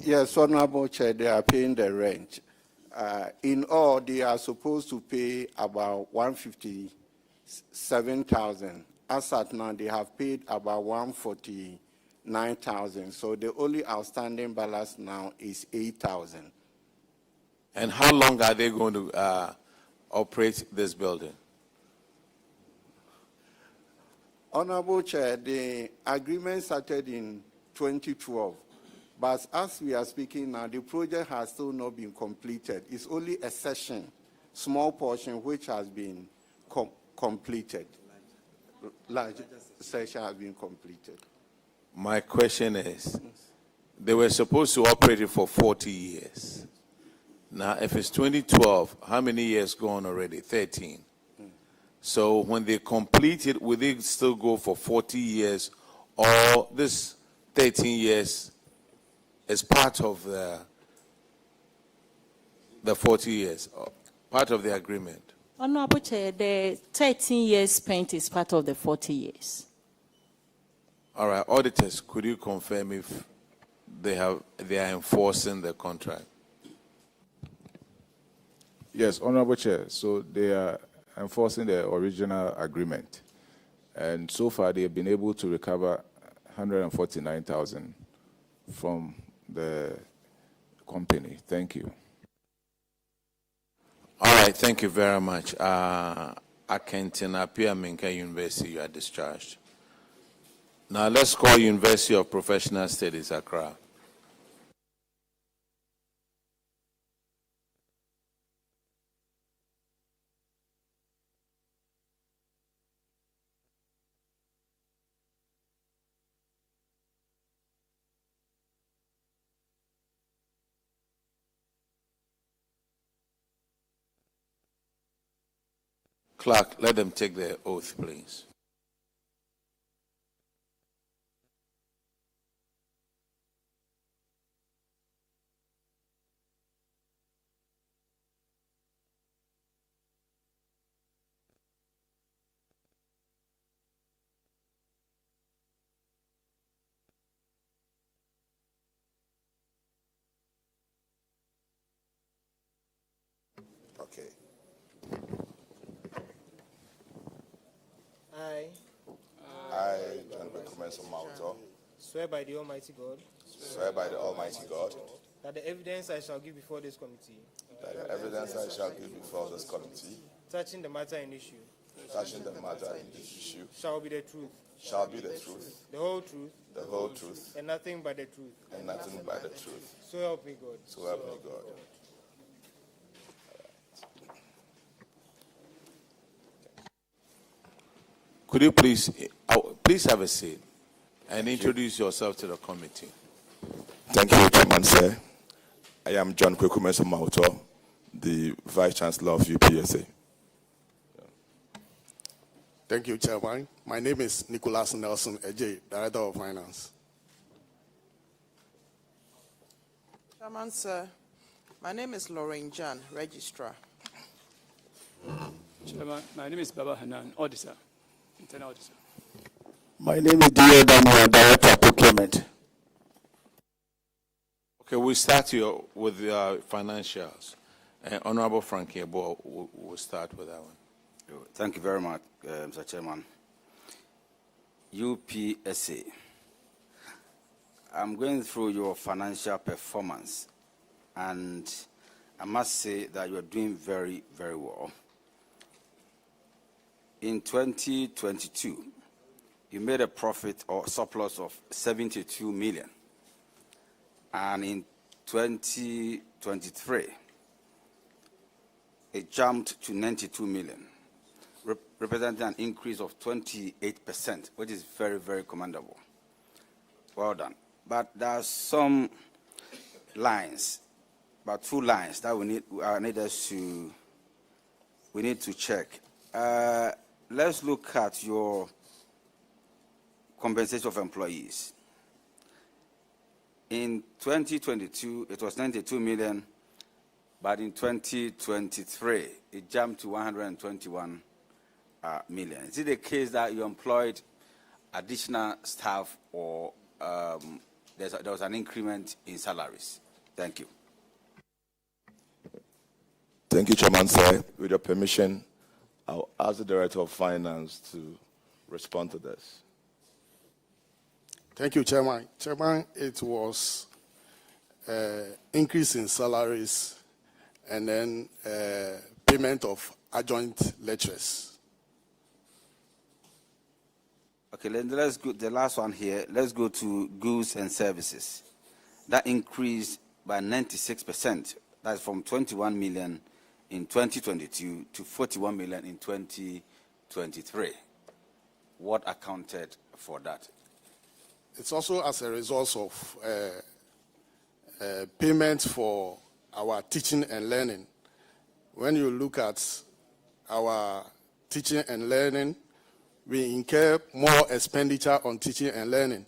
Yes, Honorable Chair, they are paying the rent. In all, they are supposed to pay about 157,000. As at now, they have paid about 149,000. So the only outstanding balance now is 8,000. And how long are they going to operate this building? Honorable Chair, the agreement started in 2012. But as we are speaking now, the project has still not been completed. It's only a section, small portion, which has been completed. Large section has been completed. My question is, they were supposed to operate it for 40 years. Now, if it's 2012, how many years gone already? 13. So when they complete it, will they still go for 40 years, or this 13 years is part of the 40 years, part of the agreement? Honorable Chair, the 13 years spent is part of the 40 years. All right, auditors, could you confirm if they are enforcing the contract? Yes, Honorable Chair. So they are enforcing the original agreement, and so far they have been able to recover 149,000 from the company. Thank you. All right, thank you very much. Akentin Apia Minka University, you are discharged. Now let's call University of Professional Studies, Accra. Clerk, let them take their oath, please. Okay. I, John Bekumens of Mauto, swear by the Almighty God that the evidence I shall give before this committee touching the matter in issue shall be the truth, the whole truth, and nothing but the truth. So help me God. Could you please have a seat and introduce yourself to the committee? Thank you, Chairman, sir. I am John Kwekumeso Mauto, the Vice Chancellor of UPSA. Thank you, Chairman. My name is Nicholas Nelson Eje, Director of Finance. Chairman, sir, my name is Lauren Jan, Registrar. Chairman, my name is Baba Hanan, Auditor, Internal Auditor. My name is D.O. Daniel, Director of Procurement. Okay, we'll start here with the financials. Honorable Frankie Ebo will start with that one. Thank you very much, Mr. Chairman. UPSA. I'm going through your financial performance, and I must say that you are doing very, very well. In 2022, you made a profit or surplus of 72 million. And in 2023, it jumped to 92 million, representing an increase of 28%, which is very, very commendable. Well done. But there are some lines, about 2 lines that we need to check. Let's look at your compensation of employees. In 2022, it was 92 million, but in 2023, it jumped to 121 million. Is it the case that you employed additional staff or there was an increment in salaries. Thank you. Thank you, Chairman, sir. With your permission, I'll ask the Director of Finance to respond to this. Thank you, Chairman. Chairman, it was increase in salaries and then payment of adjoint lecturers. Okay, let's go. The last one here. Let's go to goods and services. That increased by 96%. That's from 21 million in 2022 to 41 million in 2023. What accounted for that? It's also as a result of payments for our teaching and learning. When you look at our teaching and learning, we incur more expenditure on teaching and learning.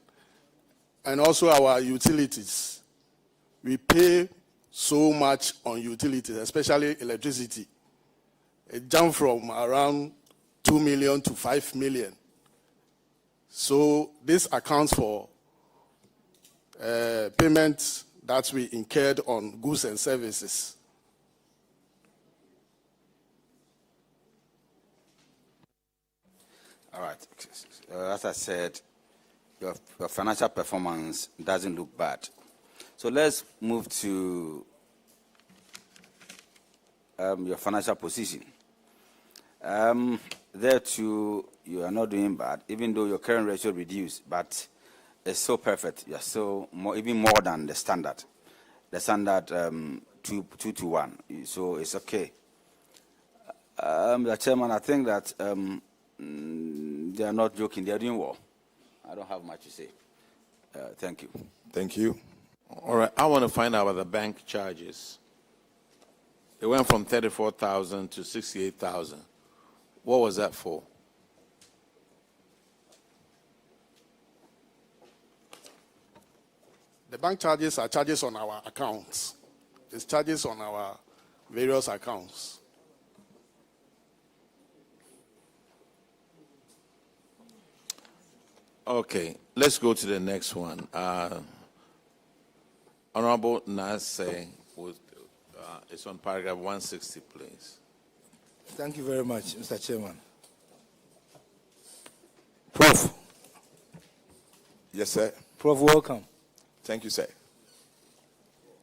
And also our utilities. We pay so much on utilities, especially electricity. It jumped from around 2 million to 5 million. So this accounts for payments that we incurred on goods and services. All right. As I said, your financial performance doesn't look bad. So let's move to your financial position. There too, you are not doing bad, even though your current ratio reduced, but it's so perfect. You're so even more than the standard. The standard 2 to 1. So it's okay. The chairman, I think that they are not joking. They are doing well. I don't have much to say. Thank you. Thank you. All right. I want to find out about the bank charges. It went from 34,000 to 68,000. What was that for? The bank charges are charges on our accounts. It's charges on our various accounts. Okay, let's go to the next one. Honorable Nase, it's on paragraph 160, please. Thank you very much, Mr. Chairman. Prof. Yes, sir. Prof, welcome. Thank you, sir.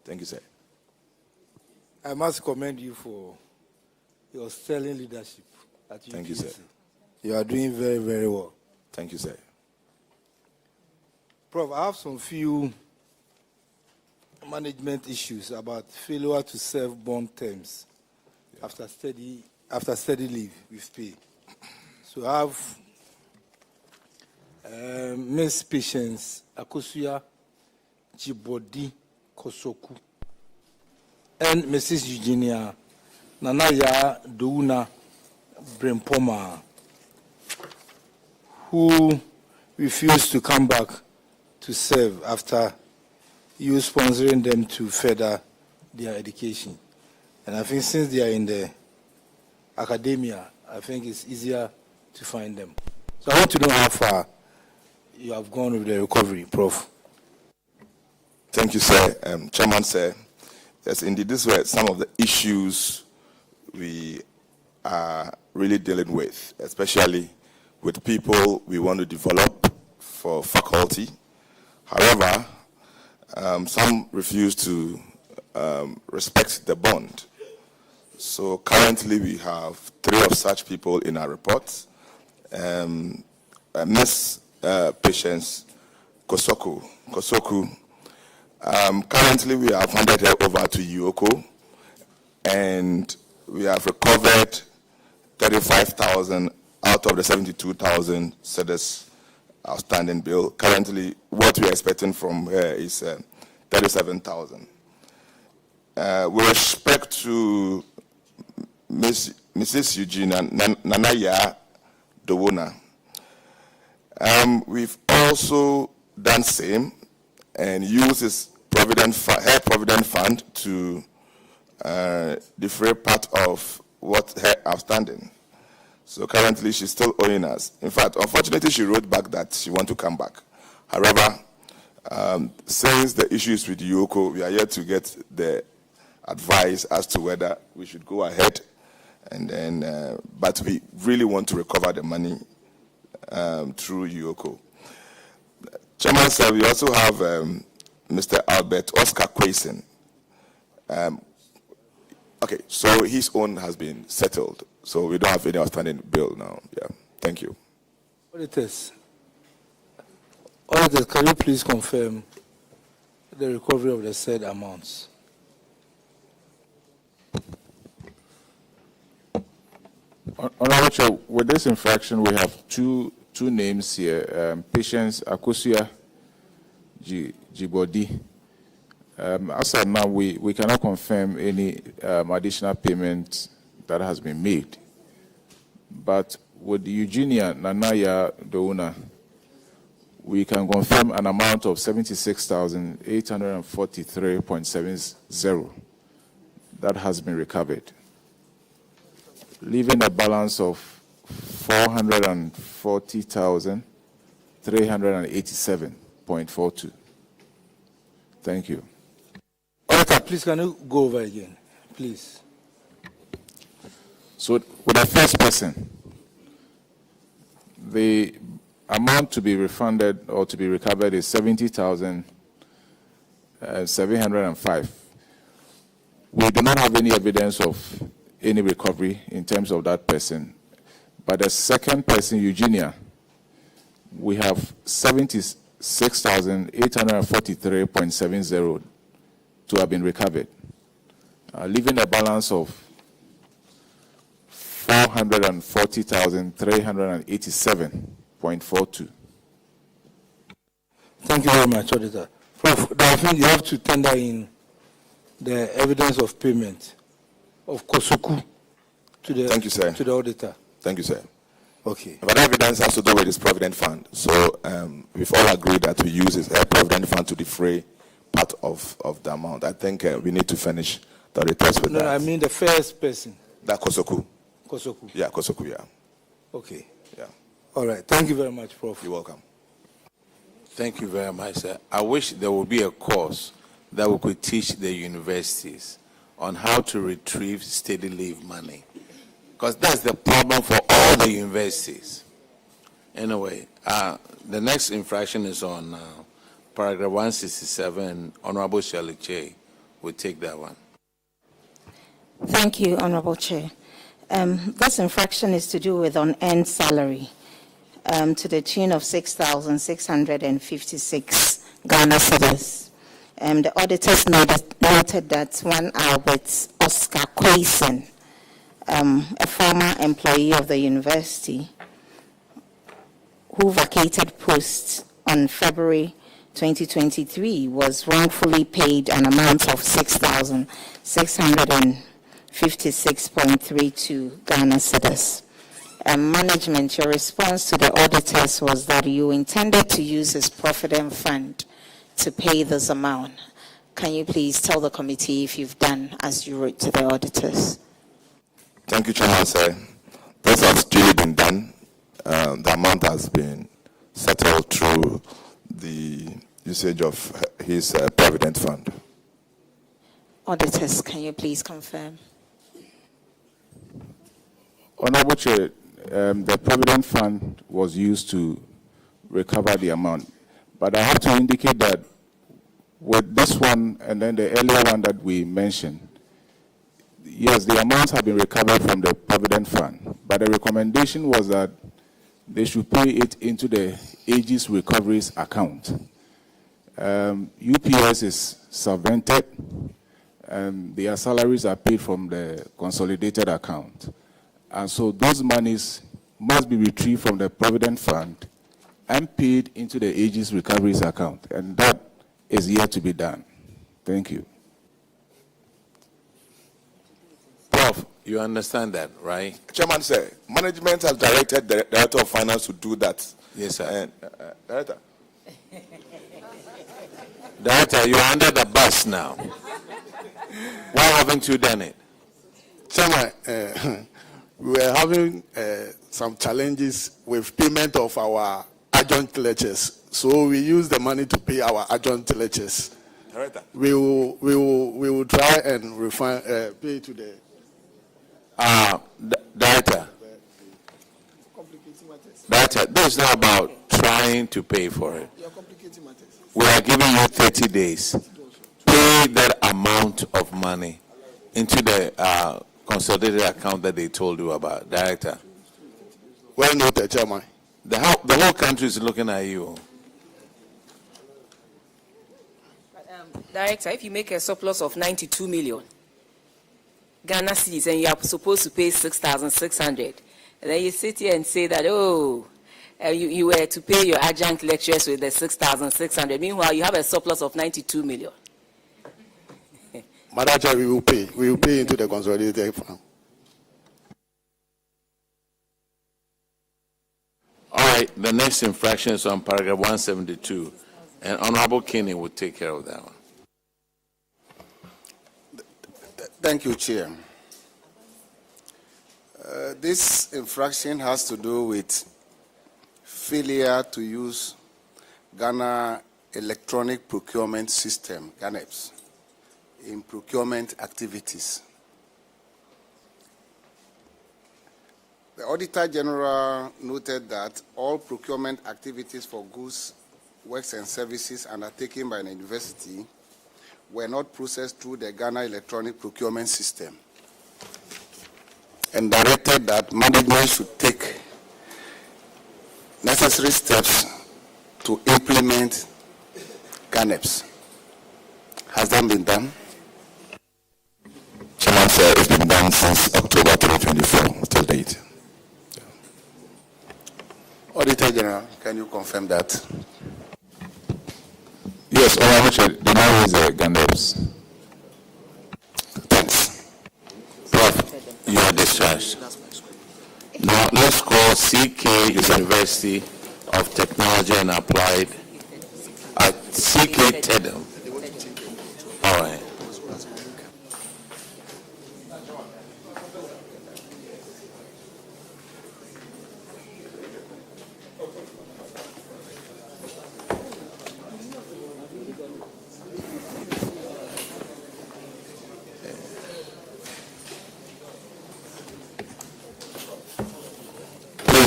Thank you, sir. I must commend you for your sterling leadership at UPC. Thank you, sir. You are doing very, very well. Thank you, sir. Prof, I have some few management issues about failure to serve bond terms after steady leave with pay. So I have Ms. Patience Akosuya Jibodi Kosoku and Mrs. Eugenia Nanaya Douna Brempoma, who refused to come back to serve after you sponsoring them to further their education. And I think since they are in the academia, I think it's easier to find them. So I want to know how far you have gone with the recovery, Prof. Thank you, sir. Chairman, sir. Yes, indeed, these were some of the issues we are really dealing with, especially with people we want to develop for faculty. However, some refuse to respect the bond. So currently we have 3 of such people in our report. Ms. Patience Kosoku. Currently we have handed her over to UOCO, and we have recovered 35,000 out of the 72,000 cedis outstanding bill. Currently, what we are expecting from her is 37,000. With respect to Mrs. Eugenia Nanaya Dowona, we've also done same and used her provident fund to defray part of what her outstanding. So currently, she's still owing us. In fact, unfortunately, she wrote back that she wants to come back. However, Since the issues with Yoko, we are yet to get the advice as to whether we should go ahead, and then, but we really want to recover the money through Yoko. Chairman, sir, we also have Mr. Albert Oscar Quason. Okay, so his own has been settled, so we don't have any outstanding bill now. Yeah, thank you. Auditors, can you please confirm the recovery of the said amounts? Honorable Chair, with this infraction, we have two names here. Patience Akosia Jibodi. As of now, we cannot confirm any additional payment that has been made. But with Eugenia Nanaya Douna, we can confirm an amount of 76,843.70 that has been recovered, leaving a balance of 440,387.42. Thank you. Auditor, please, can you go over again, please? So, with the first person, the amount to be refunded or to be recovered is 70,705. We do not have any evidence of any recovery in terms of that person. But the second person, Eugenia, we have 76,843.70 to have been recovered, leaving a balance of 440,387.42. Thank you very much, Auditor. Prof, I think you have to tender in the evidence of payment of Kosoku to the, thank you, sir, to the auditor. Thank you, sir. Okay. But evidence has to do with this Provident Fund. So we've all agreed that we use this Provident Fund to defray part of the amount. I think we need to finish the reports with that. No, I mean the first person. That Kosoku. Kosoku. Yeah, Kosoku, yeah. Okay. Yeah. All right. Thank you very much, Prof. You're welcome. Thank you very much, sir. I wish there would be a course that we could teach the universities on how to retrieve steady leave money, because that's the problem for all the universities. Anyway, the next infraction is on paragraph 167. Honorable Shirley Che will take that one. Thank you, Honorable Chair. This infraction is to do with unearned salary to the tune of 6,656 Ghana cedis. The auditors noted that one Albert Oscar Quason, a former employee of the university, who vacated post on February 2023, was wrongfully paid an amount of 6,656.32 Ghana cedis. Management, your response to the auditors was that you intended to use his Provident Fund to pay this amount. Can you please tell the committee if you've done as you wrote to the auditors? Thank you, Chairman, sir. This has really been done. The amount has been settled through the usage of his Provident Fund. Auditors, can you please confirm? Honorable Chair, the Provident Fund was used to recover the amount. But I have to indicate that with this one and then the earlier one that we mentioned, yes, the amounts have been recovered from the Provident Fund, but the recommendation was that they should pay it into the Aegis Recoveries account. UPS is subvented, and their salaries are paid from the consolidated account. And so those monies must be retrieved from the Provident Fund and paid into the Aegis Recoveries account, and that is yet to be done. Thank you. Prof, you understand that, right? Chairman, sir, management has directed the Director of Finance to do that. Yes, sir. And, Director. Director, you're under the bus now. Why haven't you done it? Chairman, we were having some challenges with payment of our adjunct lectures. So we use the money to pay our adjunct lectures. Director. We will try and refine pay to the Director. Director, this is not about trying to pay for it. We are giving you 30 days. Pay that amount of money into the consolidated account that they told you about. Director. Well noted, Chairman. The whole country is looking at you. Director, if you make a surplus of 92 million Ghana cedis and you are supposed to pay 6,600, and then you sit here and say that, you were to pay your adjunct lecturers with the 6,600. Meanwhile, you have a surplus of 92 million. Madam Chair, we will pay. We will pay into the consolidated fund. All right, the next infraction is on paragraph 172, and Honorable Kinney will take care of that one. Thank you, Chair. This infraction has to do with failure to use Ghana Electronic Procurement System, GANEPS, in procurement activities. The Auditor General noted that all procurement activities for goods, works, and services undertaken by the university were not processed through the Ghana Electronic Procurement System, and directed that management should take necessary steps to implement GANEPS. Has that been done? Chairman, sir, it's been done since October 2024 till date. Auditor General, can you confirm that? Yes, Honorable Chair, the now is the GANEPS. Thanks. Prof, you are discharged. Now let's call CK University of Technology and Applied at CK TEDM. All right.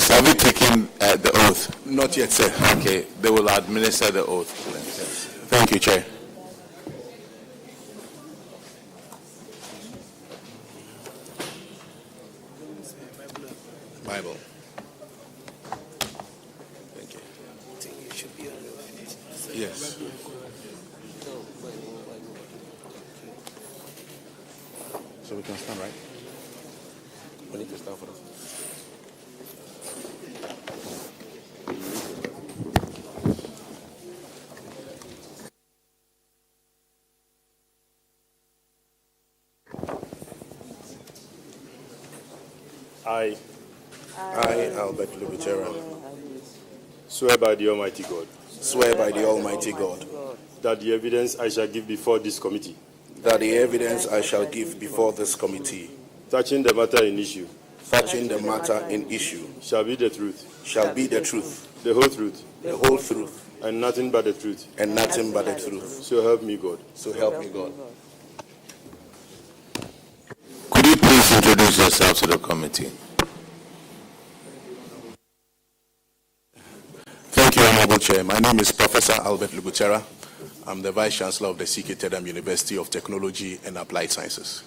Have you taken the oath? Not yet, sir. Okay, they will administer the oath. Thank you, Chair. Bible. Thank you. Yes. So we can stand, right? We need to stand for this. I, Albert Lubitera, swear by the Almighty God. Swear by the Almighty God. That the evidence I shall give before this committee. That the evidence I shall give before this committee. Touching the matter in issue. Touching the matter in issue. Shall be the truth. Shall be the truth. The whole truth. The whole truth. And nothing but the truth. And nothing but the truth. So help me God. So help me God. Could you please introduce yourself to the committee? Thank you, Honorable Chair. My name is Professor Albert Lubutera. I'm the Vice Chancellor of the CK TEDM University of Technology and Applied Sciences.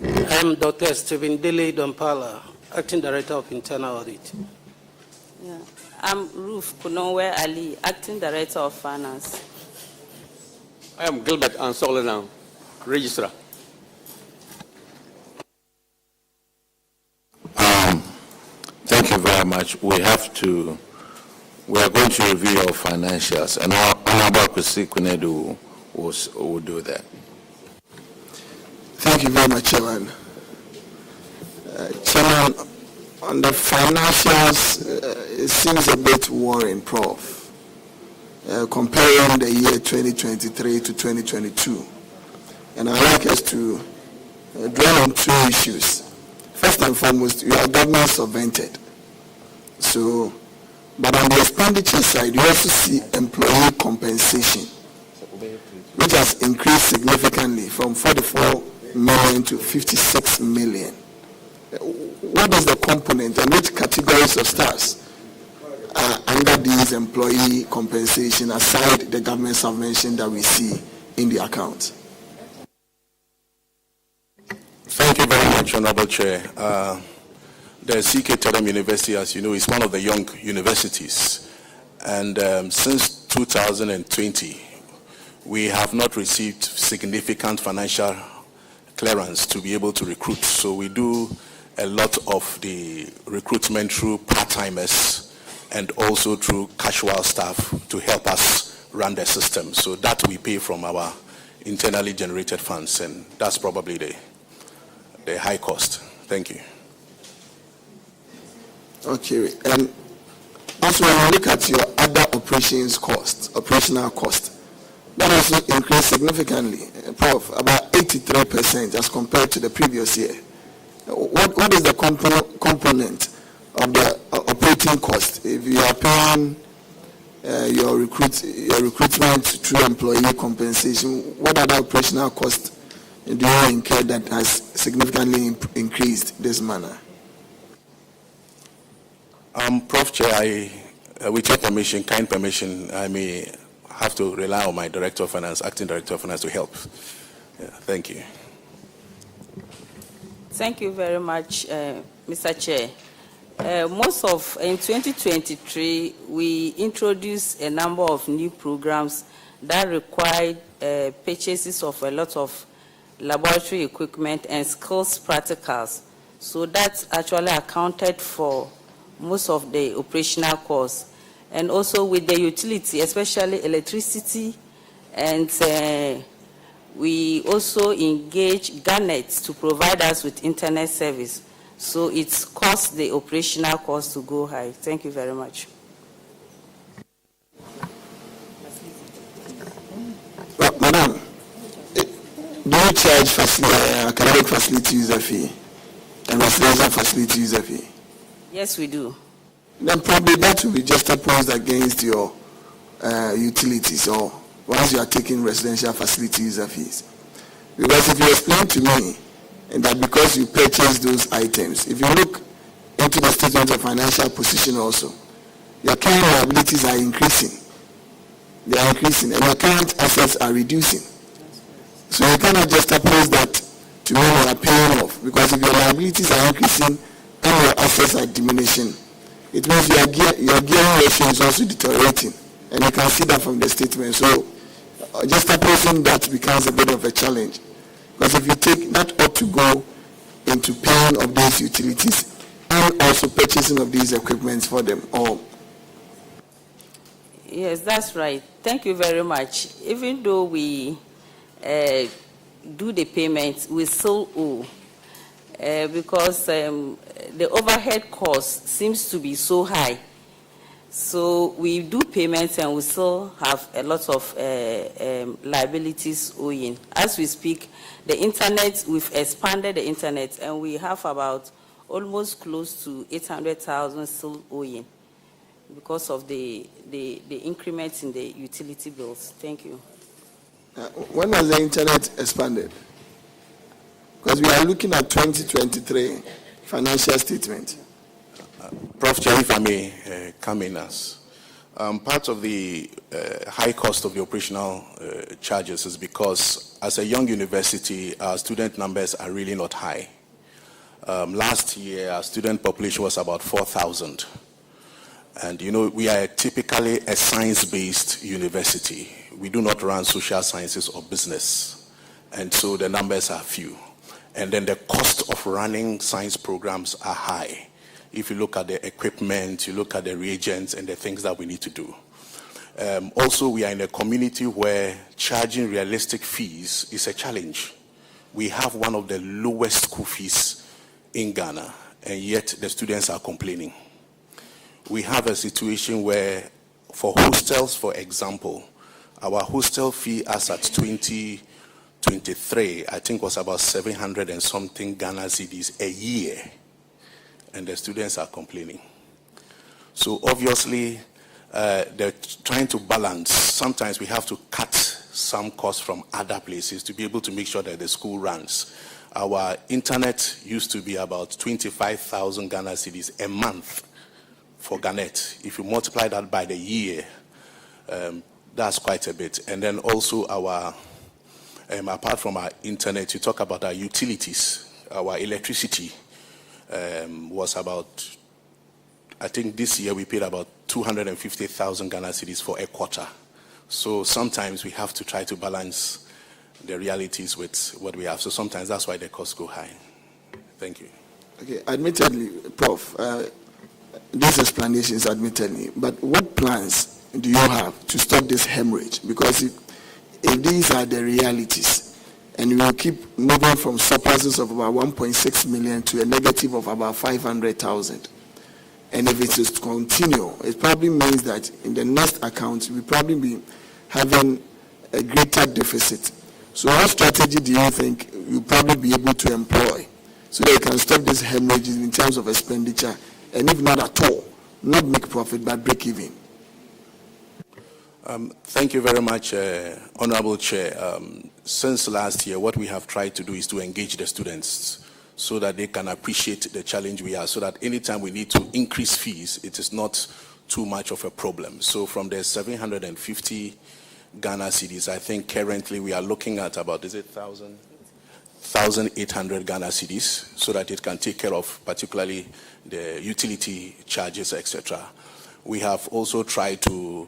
I'm Dr. Stephen Dele Dompala, Acting Director of Internal Audit. Yeah. I'm Ruth Kunonwe Ali, Acting Director of Finance. I am Gilbert Ansolina, Registrar. Thank you very much. We are going to review your financials, and Honorable Kwesi Kunedu will do that. Thank you very much, Chairman. Chairman, on the financials, it seems a bit worrying, Prof. Comparing the year 2023 to 2022. And I'd like us to dwell on two issues. first and foremost, you are government subvented. So, but on the expenditure side, you also see employee compensation, which has increased significantly from 44 million to 56 million. What is the component and which categories of staffs are under these employee compensation aside the government subvention that we see in the account? Thank you very much, Honorable Chair. The CK Tedham University, as you know, is one of the young universities. And since 2020, we have not received significant financial clearance to be able to recruit. So we do a lot of the recruitment through part-timers and also through casual staff to help us run the system. So that we pay from our internally generated funds, and that's probably the high cost. Thank you. Okay, and also when you look at your other operational cost, that also increased significantly, Prof, about 83% as compared to the previous year. What is the component of the operating cost? If you are paying your recruitment through employee compensation, what other operational cost do you incur that has significantly increased this manner? Prof. Chair, with your permission, kind permission, I may have to rely on my Director of Finance, Acting Director of Finance, to help. Yeah, thank you. Thank you very much, Mr. Chair. In 2023, we introduced a number of new programs that required purchases of a lot of laboratory equipment and skills practicals. So that actually accounted for most of the operational costs. And also with the utility, especially electricity, and we also engage Garnet to provide us with internet service. So it's caused the operational cost to go high. Thank you very much. Well, Madam, do you charge academic facility user fee and residential facility user fee? Yes, we do. Then probably that will be just opposed against your utilities, or once you are taking residential facility user fees. Because if you explain to me that because you purchase those items, if you look into the statement of financial position also, your current liabilities are increasing. They are increasing, and your current assets are reducing. So you cannot just oppose that to when you are paying off, because if your liabilities are increasing and your assets are diminishing, it means your gearing ratio is also deteriorating, and you can see that from the statement. So just opposing that becomes a bit of a challenge, because if you take that ought to go into paying of these utilities and also purchasing of these equipments for them all. Yes, that's right. Thank you very much. Even though we do the payments, we still owe because the overhead cost seems to be so high. So we do payments and we still have a lot of liabilities owing. As we speak, the internet, we've expanded the internet and we have about almost close to 800,000 still owing because of the increments in the utility bills. Thank you. When has the internet expanded? Because we are looking at 2023 financial statement. Prof. Chair, if I may come in as part of the high cost of the operational charges is because as a young university, our student numbers are really not high. Last year, our student population was about 4,000. And you know, we are typically a science-based university. We do not run social sciences or business. And so the numbers are few. And then the cost of running science programs are high. If you look at the equipment, you look at the reagents and the things that we need to do. Also, we are in a community where charging realistic fees is a challenge. We have one of the lowest school fees in Ghana, and yet the students are complaining. We have a situation where for hostels, for example, our hostel fee is at 20 23, I think was about 700 and something Ghana cedis a year. And the students are complaining. So obviously, they're trying to balance. Sometimes we have to cut some costs from other places to be able to make sure that the school runs. Our internet used to be about 25,000 Ghana cedis a month for Garnet. If you multiply that by the year, that's quite a bit. And then also our, apart from our internet, you talk about our utilities. Our electricity was about, I think this year we paid about 250,000 Ghana cedis for a quarter. So sometimes we have to try to balance the realities with what we have. So sometimes that's why the costs go high. Thank you. Okay, admittedly, Prof, these explanations admittedly, but what plans do you have to stop this hemorrhage? Because if these are the realities, and we will keep moving from surpluses of about 1.6 million to a negative of about 500,000, and if it is to continue, it probably means that in the next account, we'll probably be having a greater deficit. So what strategy do you think you'll probably be able to employ so that you can stop this hemorrhage in terms of expenditure, and if not at all, not make profit, but break even? Thank you very much, Honorable Chair. Since last year, what we have tried to do is to engage the students so that they can appreciate the challenge we have, so that anytime we need to increase fees, it is not too much of a problem. So from the 750 Ghana cedis, I think currently we are looking at about, is it 1,800 Ghana cedis, so that it can take care of particularly the utility charges, etc. We have also tried to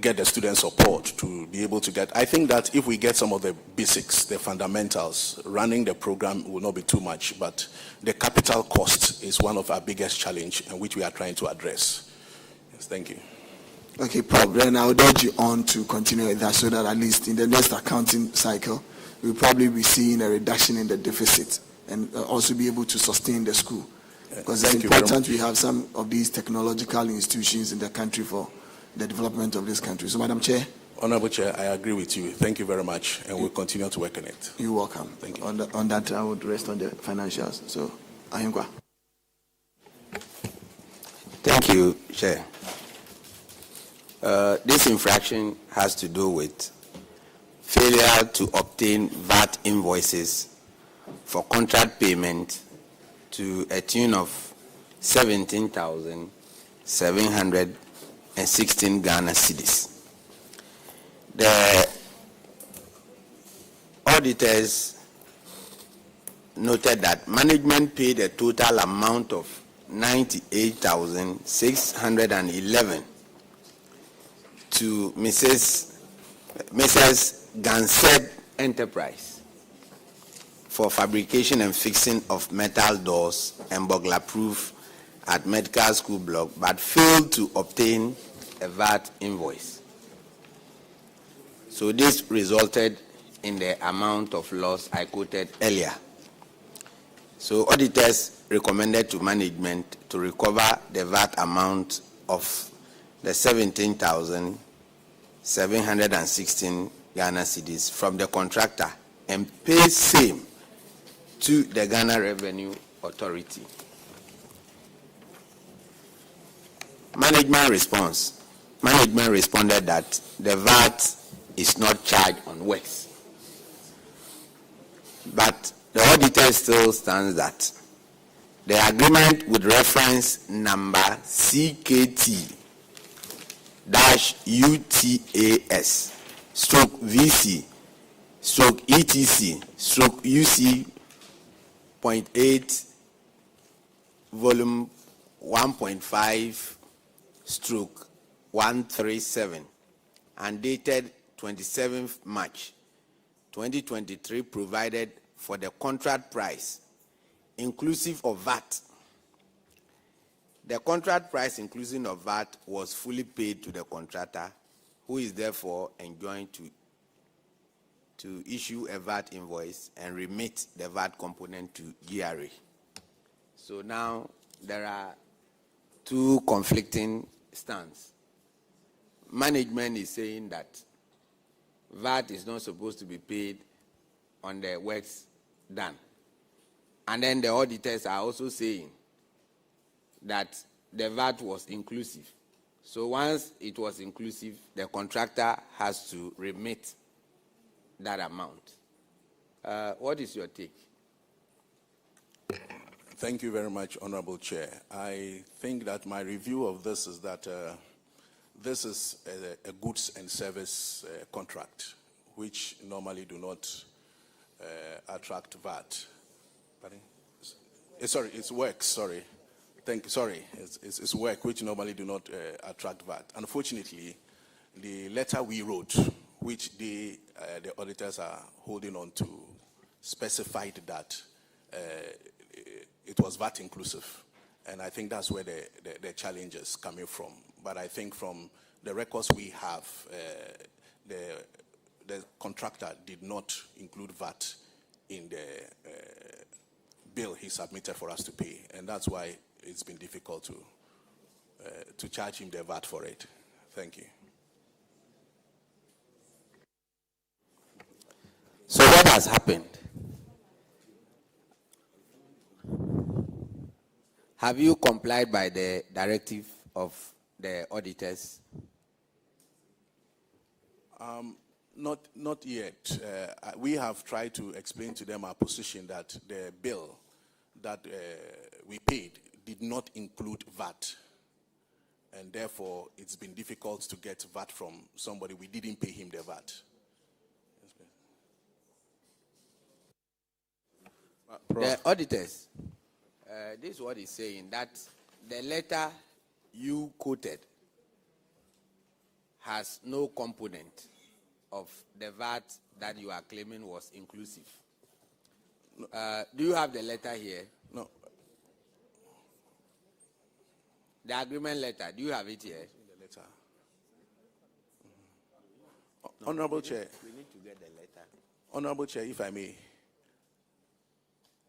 get the student support to be able to get. I think that if we get some of the basics, the fundamentals, running the program will not be too much, but the capital cost is one of our biggest challenge and which we are trying to address. Yes, thank you. Okay, Prof, then I'll urge you on to continue with that so that at least in the next accounting cycle, we'll probably be seeing a reduction in the deficit and also be able to sustain the school. Because it's important we have some of these technological institutions in the country for the development of this country. So, Madam Chair. Honorable Chair, I agree with you. Thank you very much, and we'll continue to work on it. You're welcome. Thank you. On that, I would rest on the financials. So, Ahinkwa. Thank you, Chair. This infraction has to do with failure to obtain VAT invoices for contract payment to a tune of 17,716 Ghana cedis. The auditors noted that management paid a total amount of 98,611 to Mrs. Gansed Enterprise for fabrication and fixing of metal doors and burglar-proof at Medical School Block, but failed to obtain a VAT invoice. So this resulted in the amount of loss I quoted earlier. So auditors recommended to management to recover the VAT amount of the 17,716 Ghana cedis from the contractor and pay same to the Ghana Revenue Authority. Management response. Management responded that the VAT is not charged on works. But the auditor still stands that the agreement with reference number CKT-UTAS stroke VC stroke ETC stroke UC 0.8 volume 1.5 stroke 137 and dated 27th March 2023 provided for the contract price inclusive of VAT. The contract price inclusive of VAT was fully paid to the contractor, who is therefore enjoined to issue a VAT invoice and remit the VAT component to GRA. So now there are two conflicting stands. Management is saying that VAT is not supposed to be paid on the works done. And then the auditors are also saying that the VAT was inclusive. So once it was inclusive, the contractor has to remit that amount. What is your take? Thank you very much, Honorable Chair. I think that my review of this is that this is a goods and service contract, which normally do not attract VAT. Pardon? Sorry, it's work, sorry. It's work which normally do not attract VAT. Unfortunately, the letter we wrote, which the auditors are holding on to, specified that it was VAT inclusive. And I think that's where the challenge is coming from. But I think from the records we have, the contractor did not include VAT in the bill he submitted for us to pay. And that's why it's been difficult to charge him the VAT for it. Thank you. So what has happened? Have you complied by the directive of the auditors? Not yet. We have tried to explain to them our position that the bill that we paid did not include VAT. And therefore, it's been difficult to get VAT from somebody. We didn't pay him the VAT. The auditors, this is what he's saying, that the letter you quoted has no component of the VAT that you are claiming was inclusive. Do you have the letter here? No. The agreement letter, do you have it here? The letter. Honorable Chair. We need to get the letter. Honorable Chair, if I may.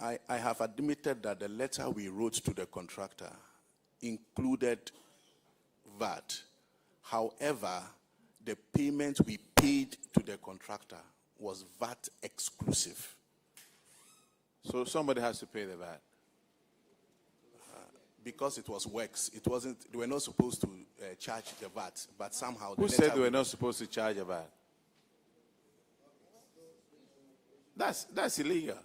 I have admitted that the letter we wrote to the contractor included VAT. However, the payment we paid to the contractor was VAT exclusive. So somebody has to pay the VAT. Because it was works, it wasn't. They were not supposed to charge the VAT, but somehow. Who said they were not supposed to charge a VAT? That's illegal.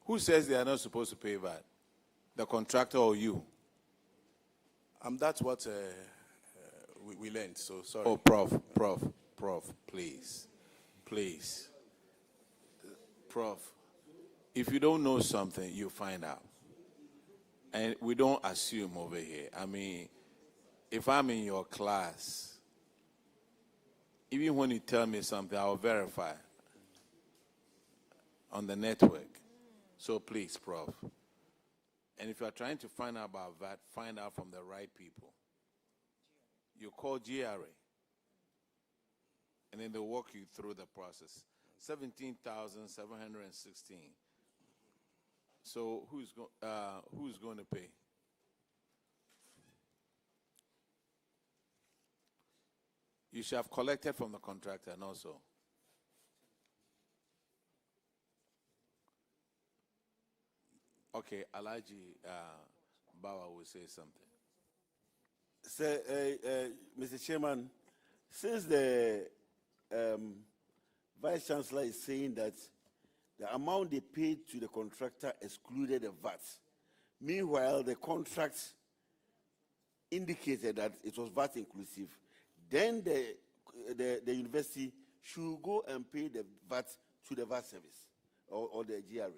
Who says they are not supposed to pay VAT? The contractor or you? That's what we learned, so sorry. Oh, Prof, please. Prof, if you don't know something, you find out. And we don't assume over here. I mean, if I'm in your class, even when you tell me something, I'll verify on the network. So please, Prof. And if you are trying to find out about that, find out from the right people. You call GRA, and then they'll walk you through the process. 17,716. So who's going to pay? You should have collected from the contractor and also. Okay, Alaji Bawa will say something. Sir, Mr. Chairman, since the Vice Chancellor is saying that the amount they paid to the contractor excluded the VAT, meanwhile the contract indicated that it was VAT inclusive, then the university should go and pay the VAT to the VAT service or the GRA.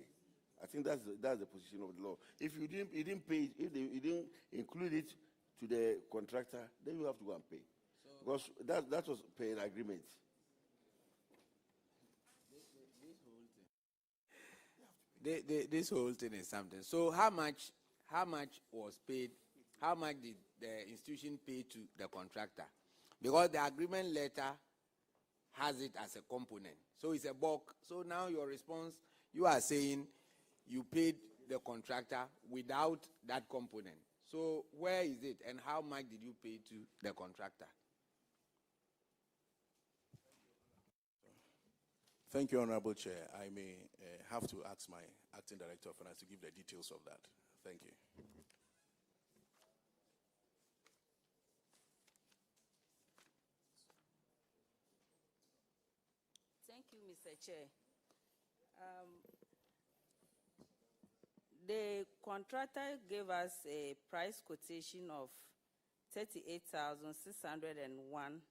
I think that's the position of the law. If you didn't pay, if you didn't include it to the contractor, then you have to go and pay, because that was paying agreement. This whole thing is something. So how much was paid? How much did the institution pay to the contractor? Because the agreement letter has it as a component. So it's a bulk. So now your response, you are saying you paid the contractor without that component. So where is it, and how much did you pay to the contractor? Thank you, Honorable Chair. I may have to ask my Acting Director of Finance to give the details of that. Thank you. Thank you, Mr. Chair. The contractor gave us a price quotation of 38,601,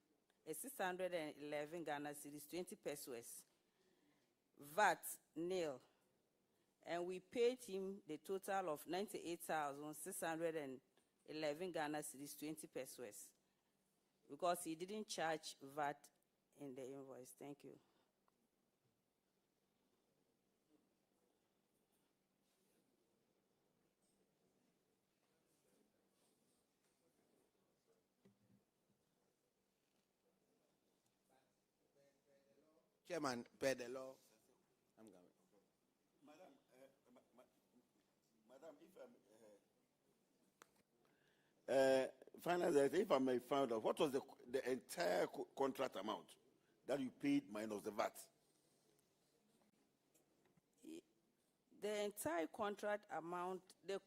611 Ghana cedis, 20 pesos. VAT nil, and we paid him the total of 98,611 Ghana cedis, 20 pesos, because he didn't charge VAT in the invoice. Thank you. Chairman, per the law, I'm going. Madam, if I may find out, what was the entire contract amount that you paid minus the VAT? The entire contract amount, the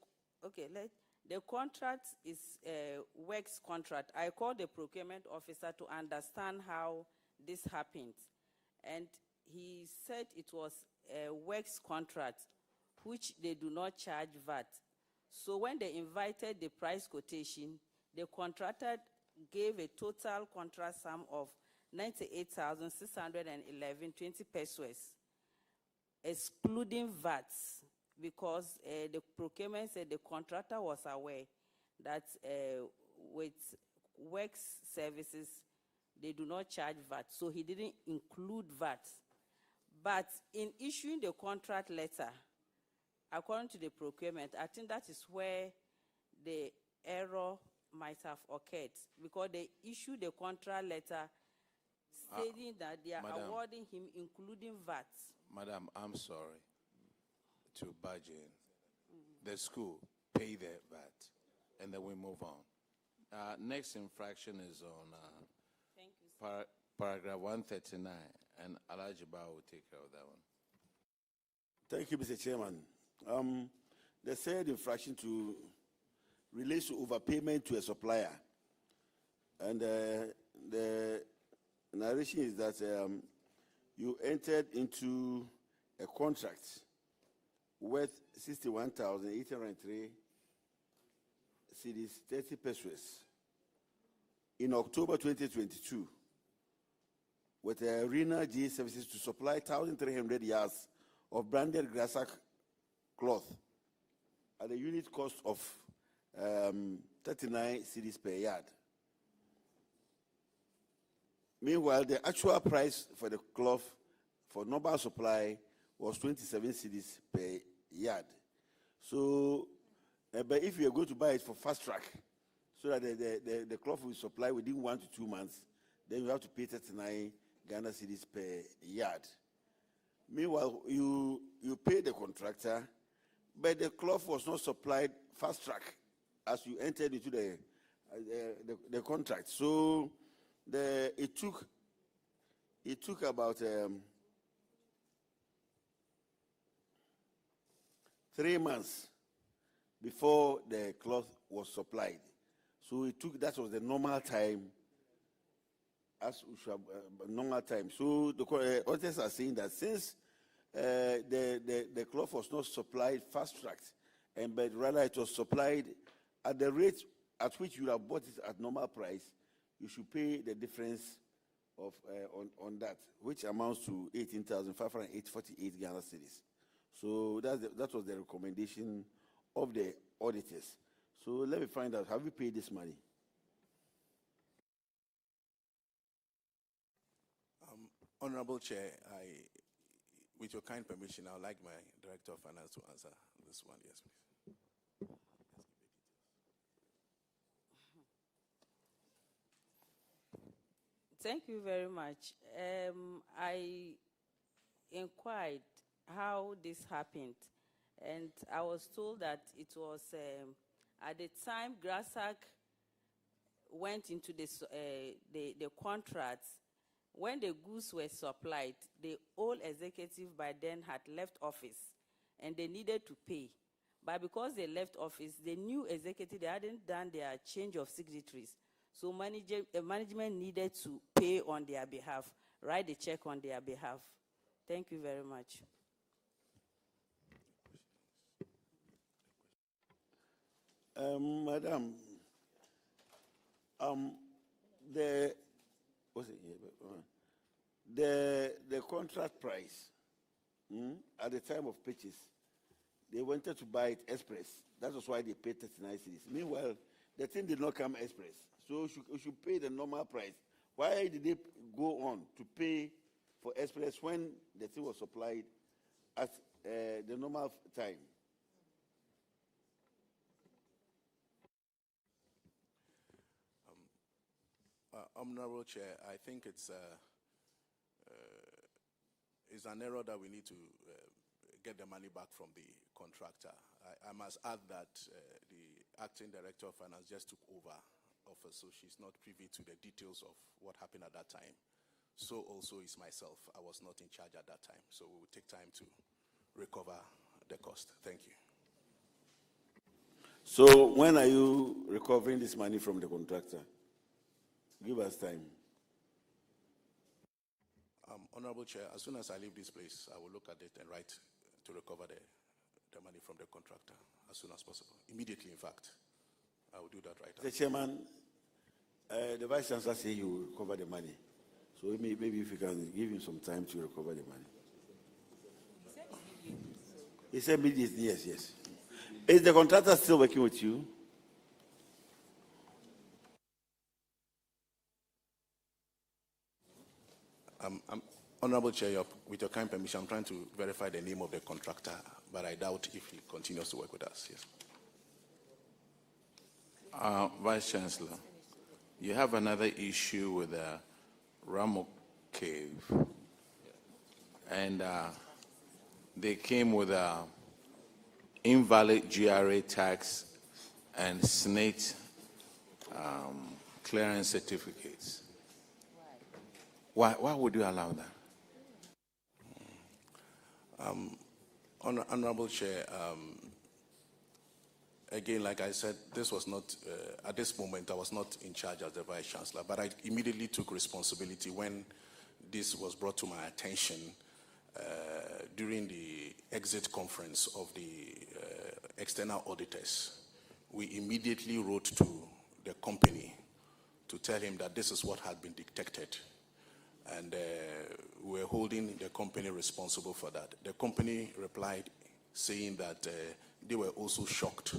contract is a works contract. I called the procurement officer to understand how this happened, and he said it was a works contract, which they do not charge VAT. So when they invited the price quotation, the contractor gave a total contract sum of 98,611 20 pesos, excluding VAT, because the procurement said the contractor was aware that with works services, they do not charge VAT, so he didn't include VAT. But in issuing the contract letter, according to the procurement, I think that is where the error might have occurred, because they issued the contract letter stating that they are awarding him including VAT. Madam, I'm sorry to barge in. The school pay their VAT, and then we move on. Next infraction is on Thank you, paragraph 139, and Alajiba will take care of that one. Thank you, Mr. Chairman. The third infraction relates to overpayment to a supplier. And the narration is that you entered into a contract worth 61,803 cedis, 30 pesos in October 2022 with Arena G Services to supply 1,300 yards of branded grassack cloth at a unit cost of 39 cedis per yard. Meanwhile, the actual price for the cloth for normal supply was 27 cedis per yard. So, but if you are going to buy it for fast track, so that the cloth will supply within 1 to 2 months, then you have to pay 39 Ghana cedis per yard. Meanwhile, you pay the contractor, but the cloth was not supplied fast track as you entered into the contract. So it took about 3 months before the cloth was supplied. So that was the normal time, as we should have, normal time. So the auditors are saying that since the cloth was not supplied fast tracked, but rather it was supplied at the rate at which you have bought it at normal price, you should pay the difference of on that, which amounts to 18,548 Ghana cedis. So that was the recommendation of the auditors. So let me find out, have you paid this money? Honorable Chair, with your kind permission, I would like my Director of Finance to answer this one. Yes, please. Thank you very much. I inquired how this happened, and I was told that it was at the time Grassack went into the contract, When the goods were supplied, the old executive by then had left office and they needed to pay. But because they left office, the new executive, they hadn't done their change of signatories. So management needed to pay on their behalf, write the check on their behalf. Thank you very much. Madam, the contract price at the time of purchase, they wanted to buy it express. That was why they paid 39 cedis. Meanwhile, the thing did not come express, so we should pay the normal price. Why did they go on to pay for express when the thing was supplied at the normal time? Honorable Chair, I think it's an error that we need to get the money back from the contractor. I must add that the acting director of finance just took over office, so she's not privy to the details of what happened at that time. So also is myself. I was not in charge at that time, so we will take time to recover the cost. Thank you. So when are you recovering this money from the contractor? Give us time. Honorable Chair, as soon as I leave this place, I will look at it and write to recover the money from the contractor as soon as possible. Immediately, in fact. I will do that right now. The Chairman, the Vice Chancellor said you will recover the money. So maybe if you can give him some time to recover the money. He said immediately, yes. Is the contractor still working with you? Honorable Chair, with your kind permission, I'm trying to verify the name of the contractor, but I doubt if he continues to work with us. Yes. Vice Chancellor, you have another issue with the Ramok Cave, and they came with invalid GRA tax and SNATE clearance certificates. Why would you allow that? Honorable Chair, again, like I said, this was not, at this moment, I was not in charge as the Vice Chancellor, but I immediately took responsibility when this was brought to my attention during the exit conference of the external auditors. We immediately wrote to the company to tell him that this is what had been detected. And we're holding the company responsible for that. The company replied saying that they were also shocked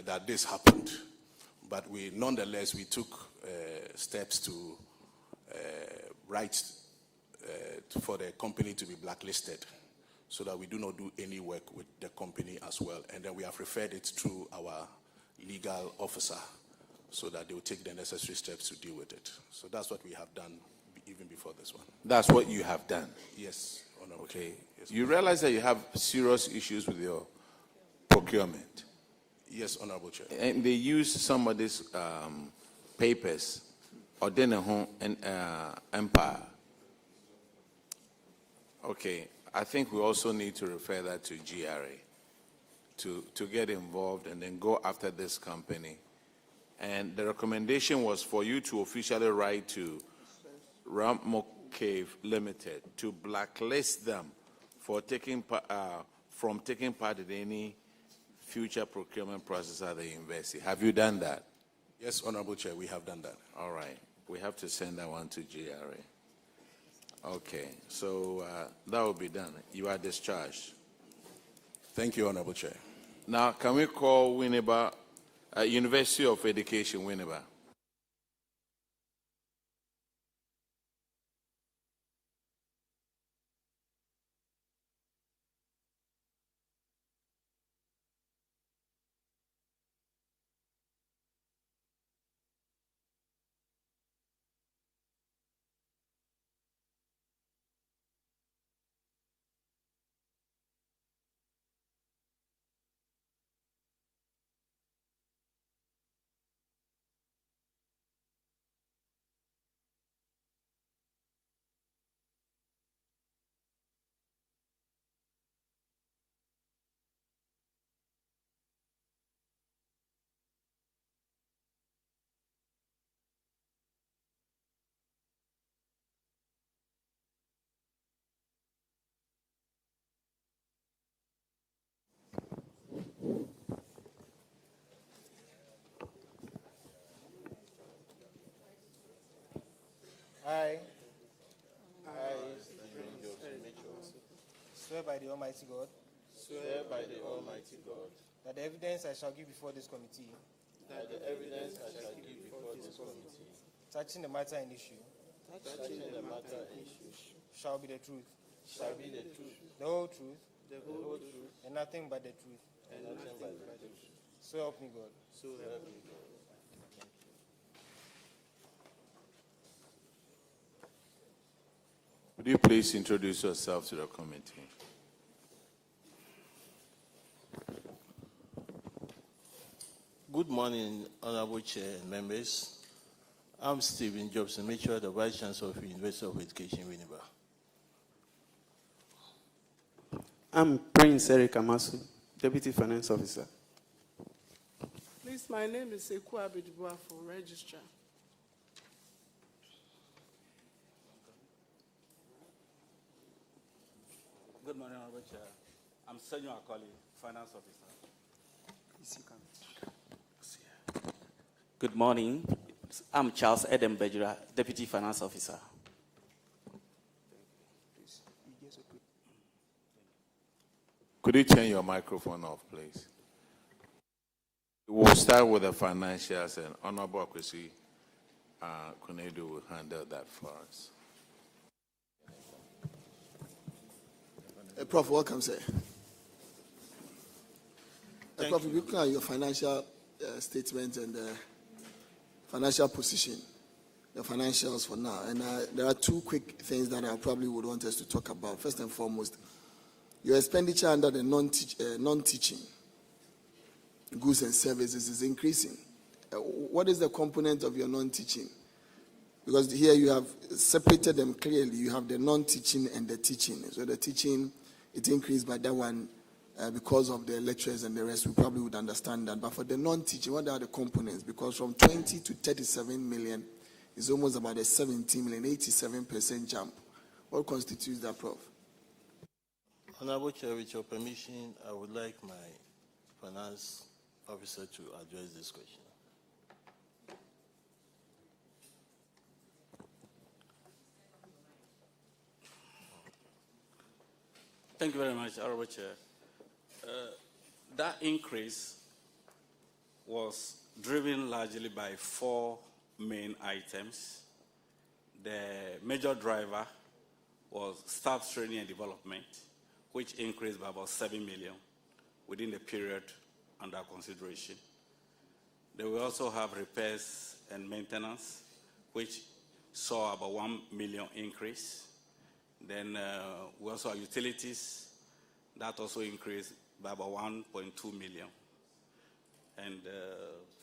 that this happened. But nonetheless, we took steps to write for the company to be blacklisted so that we do not do any work with the company as well. And then we have referred it to our legal officer so that they will take the necessary steps to deal with it. So that's what we have done even before this one. That's what you have done? Yes, Honorable. Okay. Yes, you realize that you have serious issues with your procurement? Yes, Honorable Chair. And they use some of these papers, Odeneho and Empire. Okay, I think we also need to refer that to GRA to get involved and then go after this company. And the recommendation was for you to officially write to Ramok Cave Limited to blacklist them for taking part in any future procurement process at the university. Have you done that? Yes, Honorable Chair, we have done that. All right. We have to send that one to GRA. Okay, so that will be done. You are discharged. Thank you, Honorable Chair. Now, can we call Winneba, University of Education, Winneba? I swear by the Almighty God. Swear by the Almighty God. That the evidence I shall give before this committee. That the evidence I shall give before this committee. Touching the matter in issue. Touching the matter in issue. Shall be the truth. Shall be the truth. The whole truth. The whole truth. And nothing but the truth. And nothing but the truth. So help me God. So help me God. Would you please introduce yourself to the committee? Good morning, Honorable Chair and members. I'm Stephen Jobson Mitchell, the Vice Chancellor of the University of Education, Winneba. I'm Prince Eric Amasu, Deputy Finance Officer. Please, my name is Sekou Abidibua for Registrar. Good morning, Honorable Chair. I'm Senyo Akoli, Finance Officer. Good morning. I'm Charles Eden Bejura, Deputy Finance Officer. Could you turn your microphone off, please? We'll start with the financials, and Honorable Akwesi Konedu will handle that for us. Prof, welcome, sir. Prof, looking at your financial statement and financial position, the financials for now, and there are two quick things that I probably would want us to talk about. First and foremost, your expenditure under the non-teaching goods and services is increasing. What is the component of your non-teaching? Because here you have separated them clearly. You have the non-teaching and the teaching. So the teaching, it increased by that one because of the lecturers and the rest. We probably would understand that. But for the non-teaching, what are the components? Because from 20 to 37 million is almost about a 17 million, 87% jump. What constitutes that, Prof? Honorable Chair, with your permission, I would like my finance officer to address this question. Thank you very much, Honorable Chair. That increase was driven largely by four main items. The major driver was staff training and development, which increased by about 7 million within the period under consideration. Then we also have repairs and maintenance, which saw about 1 million increase. Then we also have utilities, that also increased by about 1.2 million. And the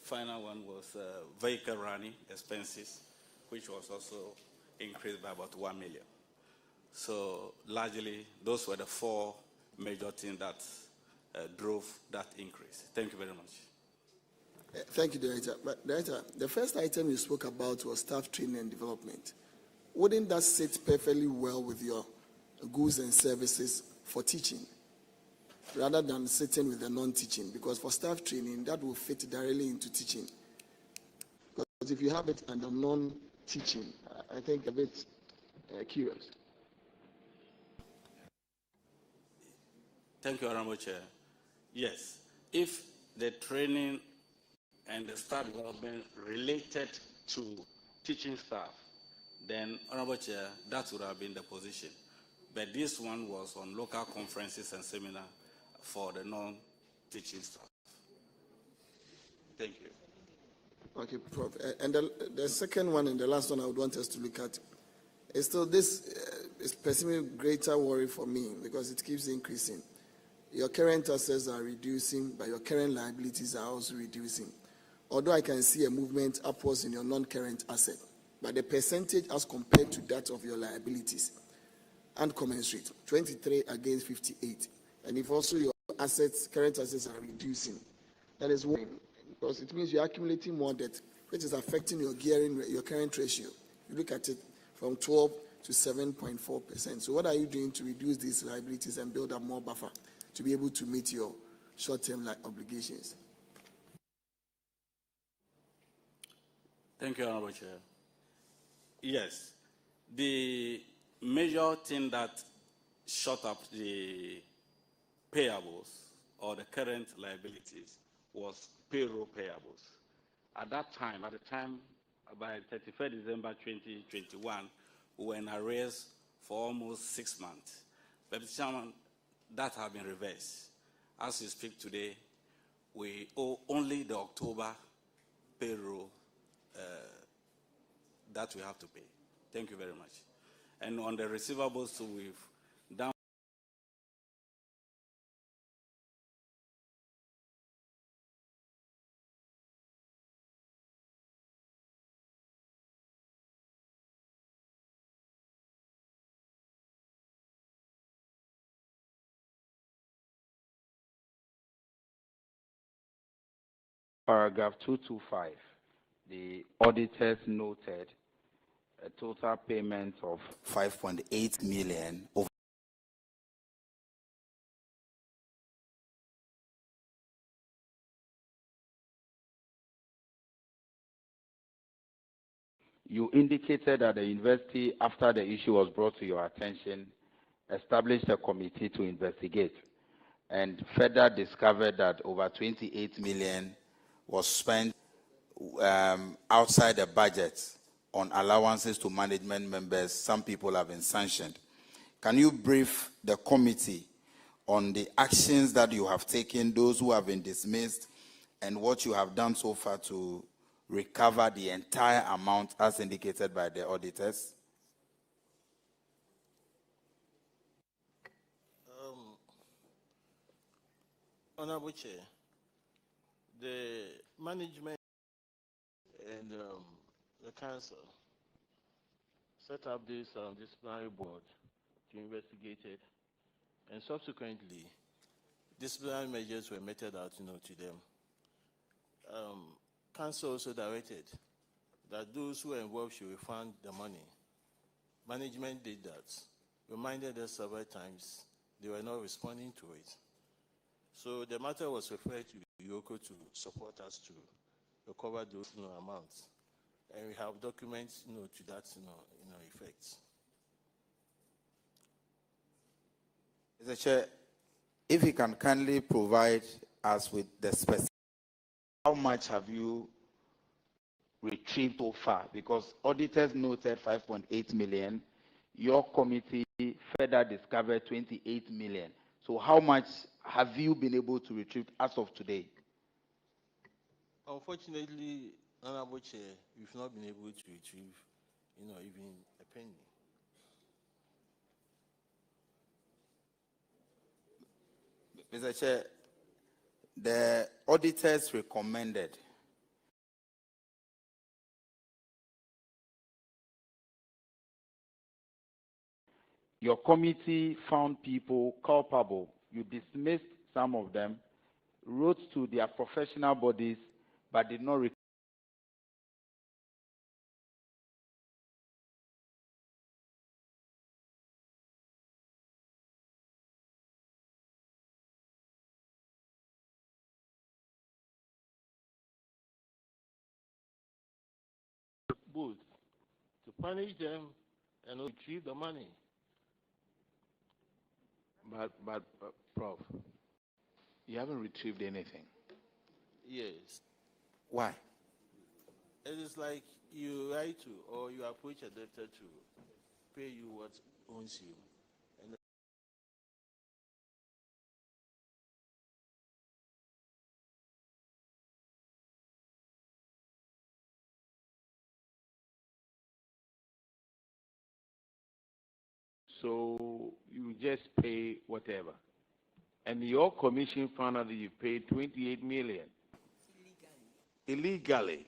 final one was vehicle running expenses, which was also increased by about 1 million. So largely, those were the four major things that drove that increase. Thank you very much. Thank you, Director. But Director, the first item you spoke about was staff training and development. Wouldn't that sit perfectly well with your goods and services for teaching, rather than sitting with the non-teaching? Because for staff training, that will fit directly into teaching. Because if you have it under non-teaching, I think a bit curious. Thank you, Honorable Chair. Yes, if the training and the staff development related to teaching staff, then, Honorable Chair, that would have been the position. But this one was on local conferences and seminars for the non-teaching staff. Thank you. Okay, Prof. And the second one and the last one I would want us to look at is still this is personally greater worry for me because it keeps increasing. Your current assets are reducing, but your current liabilities are also reducing. Although I can see a movement upwards in your non-current asset, but the percentage as compared to that of your liabilities and commensurate, 23 against 58. And if also your assets, current assets are reducing, that is worrying because it means you're accumulating more debt, which is affecting your gearing, your current ratio. You look at it from 12 to 7.4%. So what are you doing to reduce these liabilities and build up more buffer to be able to meet your short-term obligations? Thank you, Honorable Chair. Yes, The major thing that shot up the payables or the current liabilities was payroll payables. At that time, by 31st December 2021, we were in arrears for almost 6 months. But Chairman, that has been reversed. As we speak today, we owe only the October payroll that we have to pay. Thank you very much. And on the receivables, so we've done. Paragraph 225, the auditors noted a total payment of 5.8 million over You indicated that the university, after the issue was brought to your attention, established a committee to investigate and further discovered that over 28 million was spent outside the budget on allowances to management members. Some people have been sanctioned. Can you brief the committee on the actions that you have taken, those who have been dismissed, and what you have done so far to recover the entire amount as indicated by the auditors? Honorable Chair, the management and the council set up this disciplinary board to investigate it, and subsequently, disciplinary measures were meted out, to them. Council also directed that those who were involved should refund the money. Management did that, reminded us several times. They were not responding to it. So the matter was referred to Yoko to support us to recover those amounts. And we have documents to that effect. Mr. Chair, if you can kindly provide us with the specific, how much have you retrieved so far? Because auditors noted 5.8 million. Your committee further discovered 28 million. So how much have you been able to retrieve as of today? Unfortunately, Honorable Chair, we've not been able to retrieve, even a penny. Mr. Chair, the auditors recommended your committee found people culpable. You dismissed some of them, wrote to their professional bodies, but did not both to punish them and retrieve the money. But Prof, you haven't retrieved anything. Yes. Why? It is like you write to or you approach a debtor to pay you what owns you. And So you just pay whatever. And your commission found out that you paid 28 million. Illegally.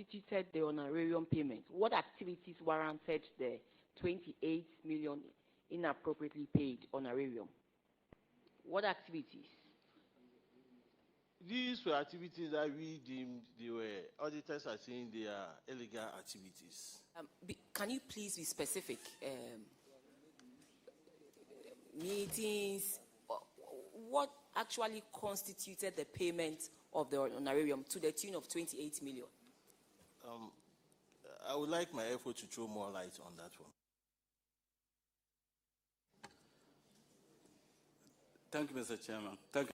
constituted the honorarium payment? What activities warranted the 28 million inappropriately paid honorarium? What activities? These were activities that we deemed they were, auditors are saying they are illegal activities. Can you please be specific? Meetings, what actually constituted the payment of the honorarium to the tune of 28 million? I would like my effort to throw more light on that one. Thank you, Mr. Chairman. Thank you.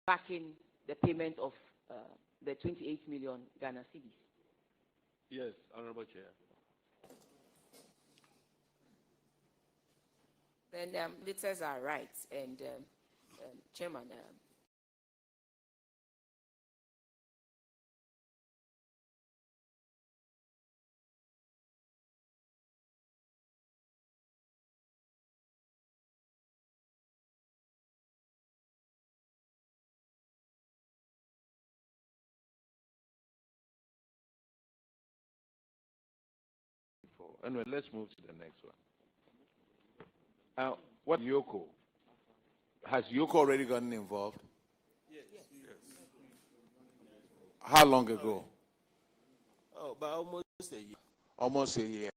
Backing the payment of the 28 million Ghana cedis? Yes, Honorable Chair. Then auditors are right, and Chairman. Anyway, let's move to the next one. What Yoko? Has Yoko already gotten involved? Yes. How long ago? Oh, but almost a year. Almost a year.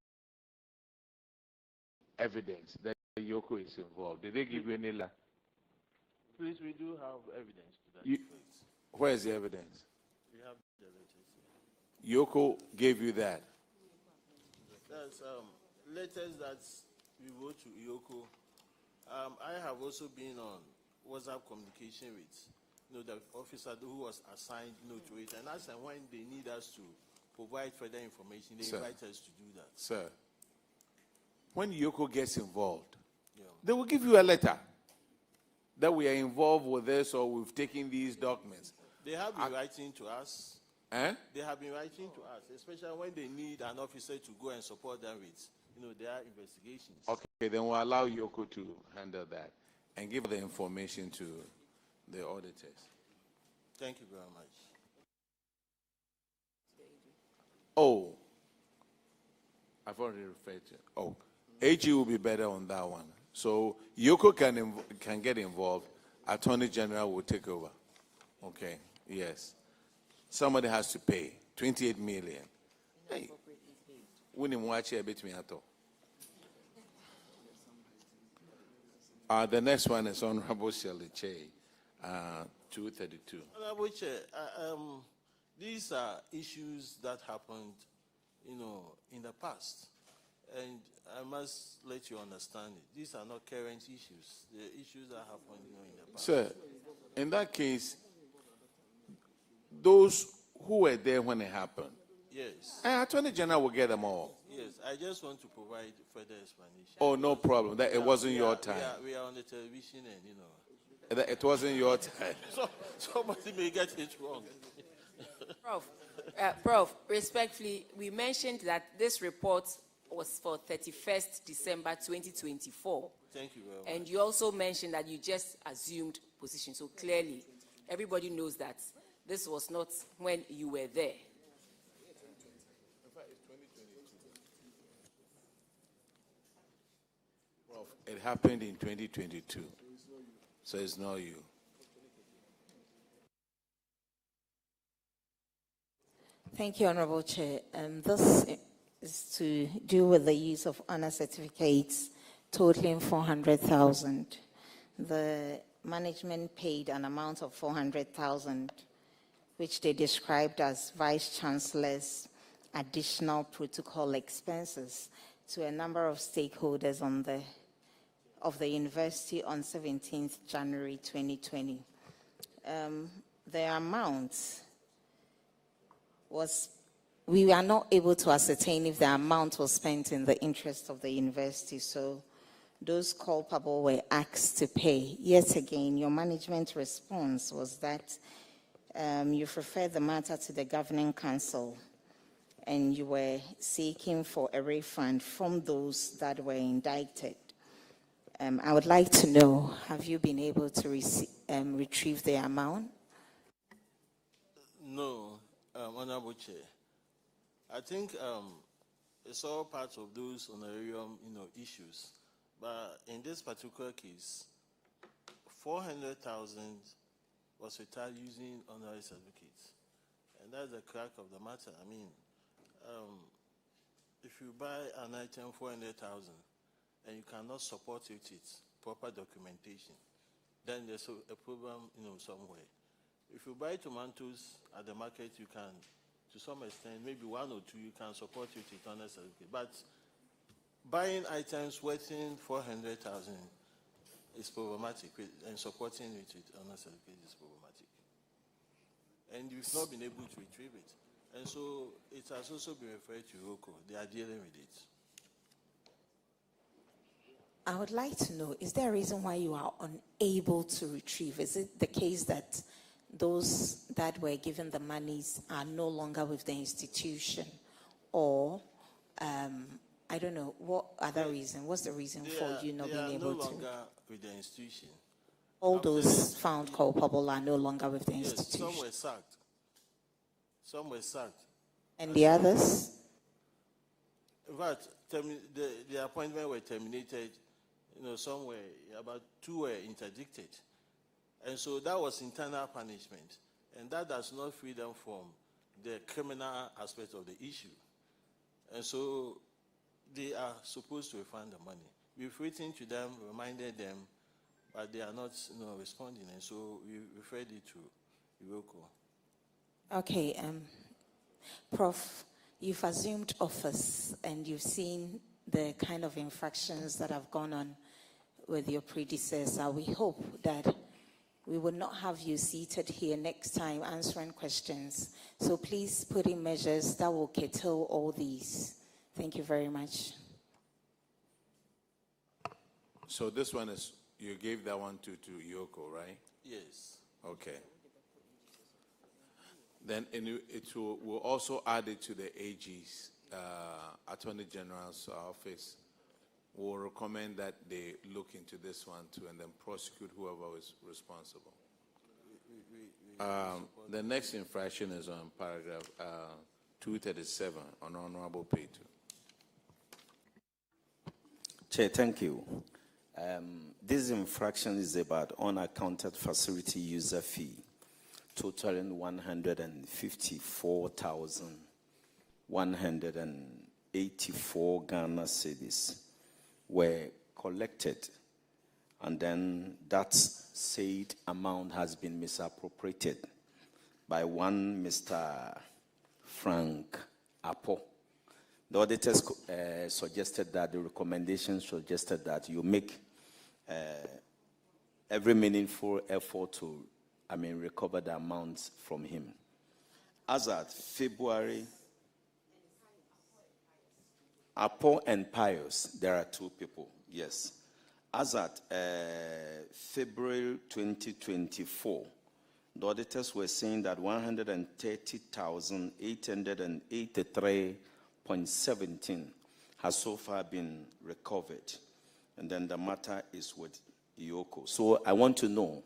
Evidence that Yoko is involved. Did they give you any? Please, we do have evidence to that effect. Where is the evidence? We have the letters here. Yoko gave you that? That's letters that we wrote to Yoko. I have also been on WhatsApp communication with the officer who was assigned to it, and as and when they need us to provide further information, they invite us to do that. Sir, when Yoko gets involved, they will give you a letter that we are involved with this or we've taken these documents. They have been writing to us. Eh? They have been writing to us, especially when they need an officer to go and support them with, their investigations. Okay, then we'll allow Yoko to handle that and give the information to the auditors. Thank you very much. Oh, I've already referred to. Oh, AG will be better on that one. So Yoko can get involved. Attorney General will take over. Okay. Yes. Somebody has to pay 28 million. Hey, we need watch here between at all. The next one is Honorable Shirley Che, 232. Honorable Chair, these are issues that happened, in the past, and I must let you understand it. These are not current issues. The issues that happened, in the past. Sir, in that case, those who were there when it happened, yes, Attorney General will get them all. Yes, I just want to provide further explanation. Oh, no problem. That it wasn't your time. We are on the television, and That it wasn't your time. So somebody may get it wrong. Prof, respectfully, we mentioned that this report was for 31st December 2024. Thank you very much. And you also mentioned that you just assumed position. So clearly, everybody knows that this was not when you were there. It happened in 2022, so it's not you. Thank you, Honorable Chair. This is to do with the use of honor certificates totaling 400,000. The management paid an amount of 400,000, which they described as Vice Chancellor's additional protocol expenses to a number of stakeholders of the university on 17th January 2020. The amount was we are not able to ascertain if the amount was spent in the interest of the university, so those culpable were asked to pay. Yet again, your management response was that you've referred the matter to the governing council and you were seeking for a refund from those that were indicted. I would like to know, have you been able to retrieve the amount? No, Honorable Chair. I think it's all part of those honorarium, issues. But in this particular case, 400,000 was retired using honorary certificates, and that's the crack of the matter. I mean, if you buy an item 400,000 and you cannot support it with proper documentation, then there's a problem, somewhere. If you buy tomatoes at the market, you can, to some extent, maybe one or two, you can support it with honorary certificate. But buying items worth 400,000 is problematic, and supporting it with honorary certificate is problematic. And you've not been able to retrieve it. And so it has also been referred to ROCO. They are dealing with it. I would like to know, is there a reason why you are unable to retrieve? Is it the case that those that were given the monies are no longer with the institution? Or, I don't know, what other reason? What's the reason for you not being able to? They are no longer with the institution. All those found culpable are no longer with the institution? Some were sacked. Some were sacked. And the others? In fact, the appointment were terminated. Some were, about 2 were interdicted. And so that was internal punishment. And that does not free them from the criminal aspect of the issue. And so they are supposed to refund the money. We've written to them, reminded them, but they are not responding. And so we referred it to Iroko. Okay, Prof, you've assumed office and you've seen the kind of infractions that have gone on with your predecessor. We hope that we will not have you seated here next time answering questions. So please put in measures that will curtail all these. Thank you very much. So this one is, you gave that one to Yoko, right? Yes. Okay. Then we'll also add it to the AG's, Attorney General's office. We'll recommend that they look into this one too and then prosecute whoever is responsible. The next infraction is on paragraph 237 on honorable pay too. Chair, thank you. This infraction is about unaccounted facility user fee, totaling 154,184 Ghana cedis were collected, and then that said amount has been misappropriated by one Mr. Frank Apo. The auditors suggested that, the recommendation suggested that you make every meaningful effort to, recover the amounts from him. As at February, Apo and Pius, there are two people, yes. As at February 2024, the auditors were saying that 130,883.17 has so far been recovered. And then the matter is with Yoko. So I want to know,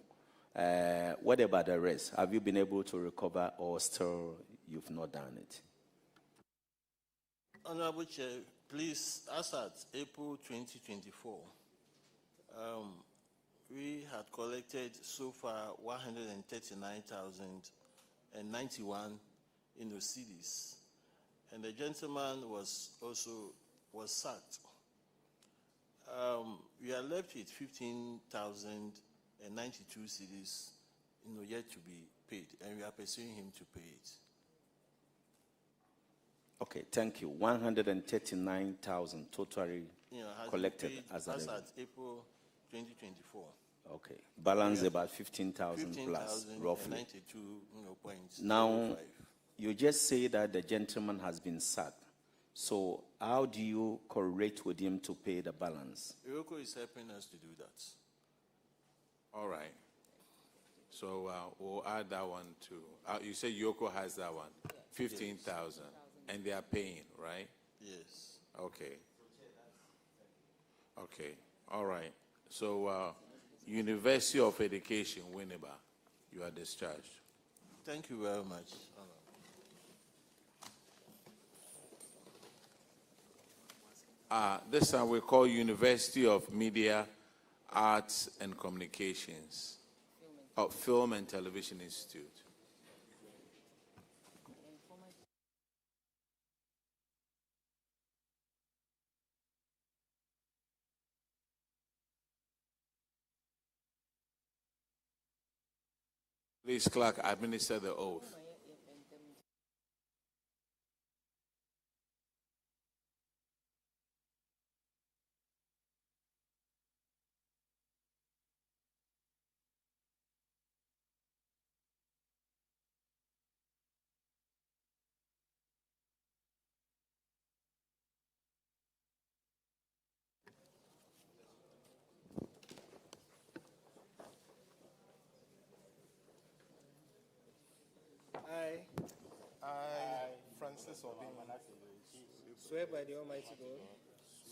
what about the rest? Have you been able to recover, or still you've not done it? Honorable Chair, please, as at April 2024, we had collected so far 139,091 cedis, and the gentleman was sacked. We are left with 15,092 cedis, yet to be paid, and we are pursuing him to pay it. Okay, thank you. 139,000 totally collected as at April 2024. Okay, balance about 15,000 plus, roughly. 92 points. Now, you just say that the gentleman has been sacked. So how do you correlate with him to pay the balance? Yoko is helping us to do that. All right. So we'll add that one too. You say Yoko has that one, 15,000, and they are paying, right? Yes. Okay. Okay. All right. So University of Education, Winneba, you are discharged. Thank you very much. This time we call University of Media, Arts and Communications, Film and Television Institute. Please, clerk, administer the oath. I, Francis Obin, swear by the Almighty God.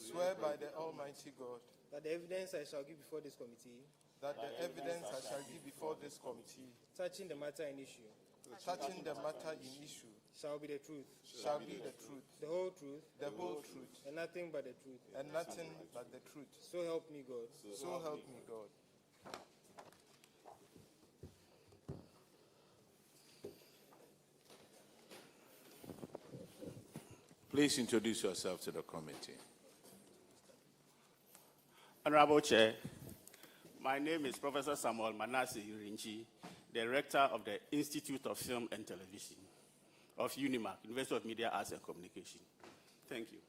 Swear by the Almighty God. That the evidence I shall give before this committee. That the evidence I shall give before this committee. Touching the matter in issue. Touching the matter in issue. Shall be the truth. Shall be the truth. The whole truth. The whole truth. And nothing but the truth. And nothing but the truth. So help me God. So help me God. Please introduce yourself to the committee. Honorable Chair, my name is Professor Samuel Manasseh Urinchi, Director of the Institute of Film and Television of UNIMAC, University of Media, Arts and Communication. Thank you.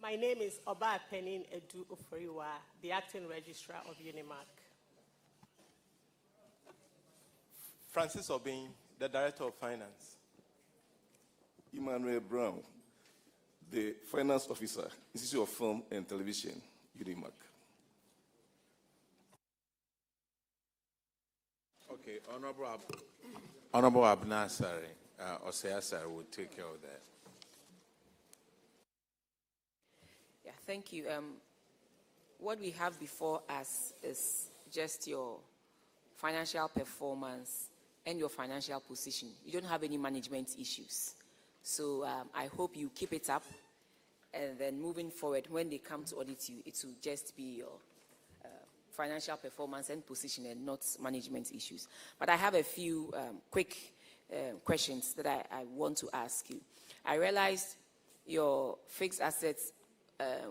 My name is Oba Penin Edu Oforiwa, the Acting Registrar of UNIMAC. Francis Obin, the Director of Finance. Emmanuel Brown, the Finance Officer, Institute of Film and Television, UNIMAC. Okay, Honorable Abna Sari, Osea Sari will take care of that. Yeah, thank you. What we have before us is just your financial performance and your financial position. You don't have any management issues. So I hope you keep it up, and then moving forward, when they come to audit you, it will just be your financial performance and position and not management issues. But I have a few quick questions that I want to ask you. I realized your fixed assets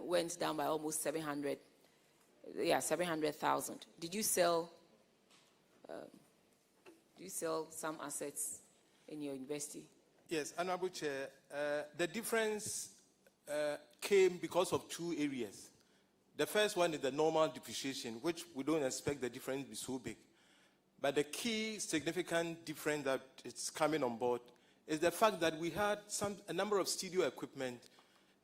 went down by almost 700,000. Did you sell some assets in your university? Yes, Honorable Chair, the difference came because of two areas. The first one is the normal depreciation, which we don't expect the difference to be so big. But the key significant difference that is coming on board is the fact that we had a number of studio equipment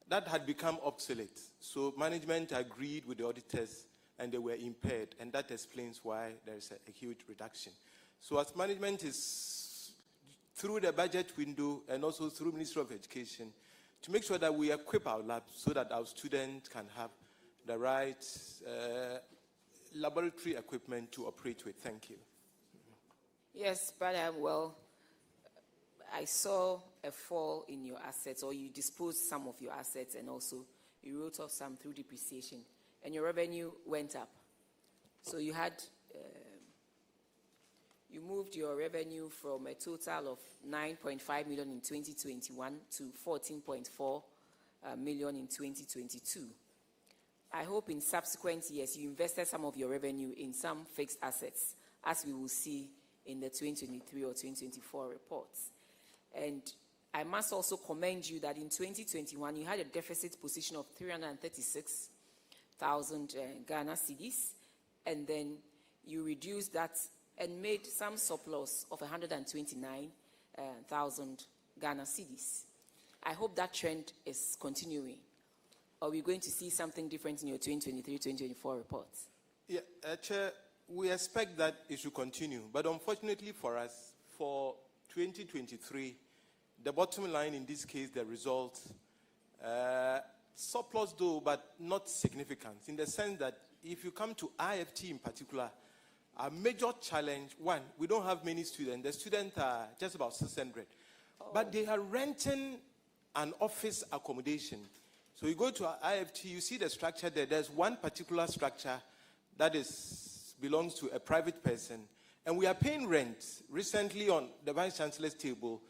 that had become obsolete. So management agreed with the auditors and they were impaired, and that explains why there is a huge reduction. So as management is through the budget window and also through Ministry of Education to make sure that we equip our labs so that our students can have the right laboratory equipment to operate with. Thank you. Yes, but well, I saw a fall in your assets, or you disposed some of your assets, and also you wrote off some through depreciation, and your revenue went up. So you had you moved your revenue from a total of 9.5 million in 2021 to 14.4 million in 2022. I hope in subsequent years you invested some of your revenue in some fixed assets, as we will see in the 2023 or 2024 reports. And I must also commend you that in 2021 you had a deficit position of 336,000 Ghana cedis, and then you reduced that and made some surplus of 129,000 Ghana cedis. I hope that trend is continuing. Are we going to see something different in your 2023-2024 reports? Yeah, Chair, we expect that it should continue. But unfortunately for us, for 2023, the bottom line in this case, the result, surplus though, but not significant, in the sense that if you come to IFT in particular, our major challenge, one, we don't have many students. The students are just about 600. But they are renting an office accommodation. So you go to our IFT, you see the structure there. There's one particular structure that belongs to a private person. And we are paying rent. Recently on the Vice Chancellor's table,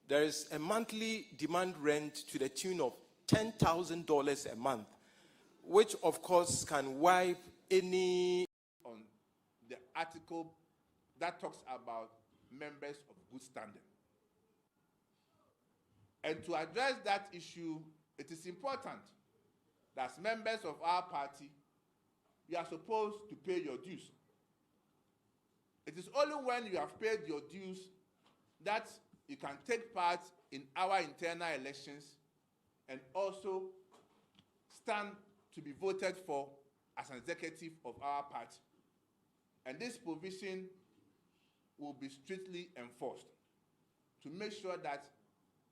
there is a monthly demand rent to the tune of $10,000 a month, which of course can wipe any... On the article that talks about members of good standing. And to address that issue, it is important that as members of our party, you are supposed to pay your dues. It is only when you have paid your dues that you can take part in our internal elections and also stand to be voted for as an executive of our party. And this provision will be strictly enforced to make sure that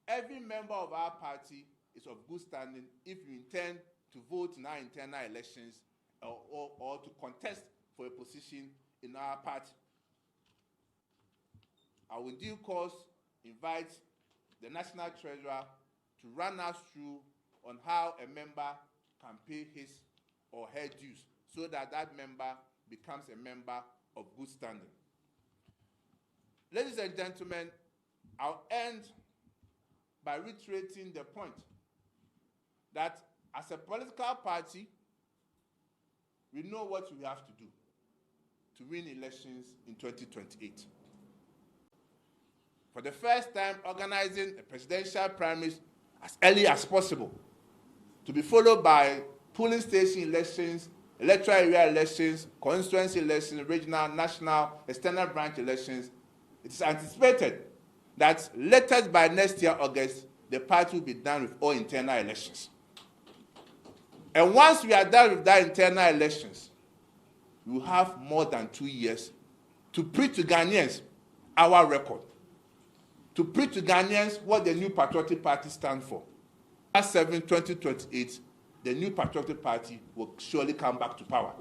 every member of our party is of good standing if you intend to vote in our internal elections or to contest for a position in our party. I will in due course invite the National Treasurer to run us through on how a member can pay his or her dues so that that member becomes a member of good standing. Ladies and gentlemen, I'll end by reiterating the point that as a political party, we know what we have to do to win elections in 2028. For the first time, organizing a presidential primaries as early as possible, to be followed by polling station elections, electoral area elections, constituency elections, regional, national, external branch elections. It is anticipated that latest by next year, August, the party will be done with all internal elections. And once we are done with that internal elections, we will have more than 2 years to preach to Ghanaians our record, to preach to Ghanaians what the New Patriotic Party stands for. At 2028, the New Patriotic Party will surely come back to power.